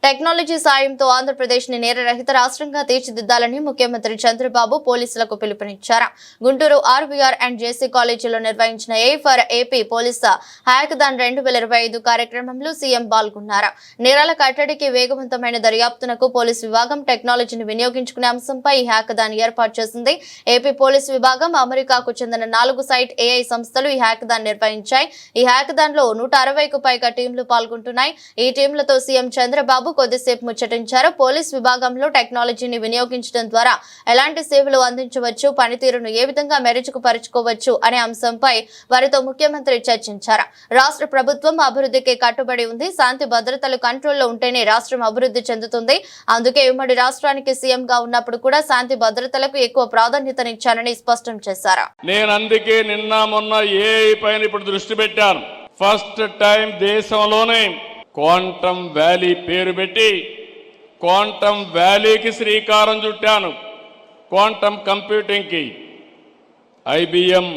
Technology సాయంతో ఆంధ్రప్రదేశ్ ని నేరరహిత రాష్ట్రంగా తీర్చిదిద్దాలని ముఖ్యమంత్రి చంద్రబాబు పోలీసులకు పిలుపునిచ్చారు. గుంటూరు ఆర్వీఆర్ అండ్ జేసీ కాలేజీలో నిర్వహించిన A for AP police hackathon 2025 కార్యక్రమంలో సీఎం పాల్గొన్నారు. నేరాల కట్టడికి వేగవంతమైన దర్యాప్తునకు పోలీసు విభాగం టెక్నాలజీని వినియోగించుకునే అంశంపై ఈ హ్యాకథాన్ ఏర్పాటు చేసింది. ఏపీ పోలీసు విభాగం, అమెరికాకు చెందిన 4 సైట్ ఏఐ సంస్థలు ఈ హ్యాకథాన్ నిర్వహించాయి. ఈ హ్యాకథాన్ లో 160కు పైగా టీంలు పాల్గొంటున్నాయి. ఈ టీంలతో సీఎం చంద్రబాబు కొద్దిసేపు ముచ్చటించారు. పోలీస్ విభాగంలో టెక్నాలజీని వినియోగించడం ద్వారా ఎలాంటి సేవలు అందించవచ్చు, పనితీరును ఏ విధంగా మెరుగుపరుచుకోవచ్చు అనే అంశంపై వారితో ముఖ్యమంత్రి చర్చించారు. రాష్ట్ర ప్రభుత్వం అభివృద్ధికి కట్టుబడి ఉంది. శాంతి భద్రతలు కంట్రోల్లో ఉంటేనే రాష్ట్రం అభివృద్ధి చెందుతుంది. అందుకే ఉమ్మడి రాష్ట్రానికి సీఎంగా ఉన్నప్పుడు కూడా శాంతి భద్రతలకు ఎక్కువ ప్రాధాన్యతనిచ్చానని స్పష్టం చేశారు. నేను అందుకే నిన్న మొన్న ఏఐ పైన ఇప్పుడు దృష్టి పెట్టాను. ఫస్ట్ టైం దేశంలోనే క్వాంటమ్ వ్యాలీ పేరు పెట్టి క్వాంటమ్ వ్యాలీకి శ్రీకారం చుట్టాను. క్వాంటమ్ కంప్యూటింగ్కి ఐబిఎం,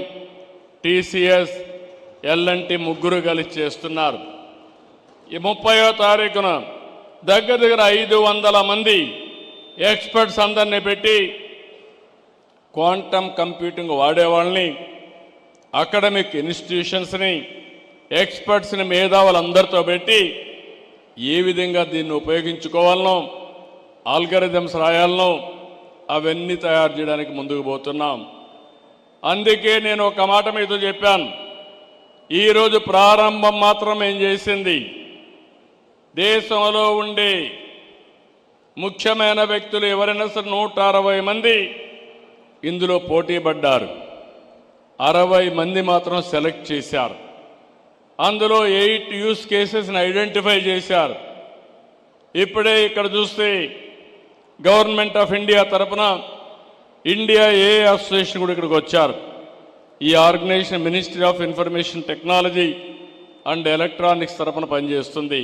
టీసీఎస్, ఎల్ఎన్టీ ముగ్గురు కలిసి చేస్తున్నారు. ఈ 30వ తారీఖున దగ్గర 500 మంది ఎక్స్పర్ట్స్ అందరినీ పెట్టి క్వాంటమ్ కంప్యూటింగ్ వాడేవాళ్ళని, అకాడమిక్ ఇన్స్టిట్యూషన్స్ని, ఎక్స్పర్ట్స్ని, మేధావులందరితో పెట్టి ఏ విధంగా దీన్ని ఉపయోగించుకోవాలనో, ఆల్గరిథమ్స్ రాయాలనో అవన్నీ తయారు చేయడానికి ముందుకు పోతున్నాం. అందుకే నేను ఒక మాట మీతో చెప్పాను. ఈరోజు ప్రారంభం మాత్రం ఏం చేసింది, దేశంలో ఉండే ముఖ్యమైన వ్యక్తులు ఎవరైనా సరే 160 మంది ఇందులో పోటీ పడ్డారు. 60 మంది మాత్రం సెలెక్ట్ చేశారు. అందులో 8 యూస్ కేసెస్ని ఐడెంటిఫై చేశారు. ఇప్పుడే ఇక్కడ చూస్తే గవర్నమెంట్ ఆఫ్ ఇండియా తరఫున ఇండియా ఏ అసోసియేషన్ కూడా ఇక్కడికి వచ్చారు. ఈ organisation ministry of information technology and electronics తరఫున పనిచేస్తుంది.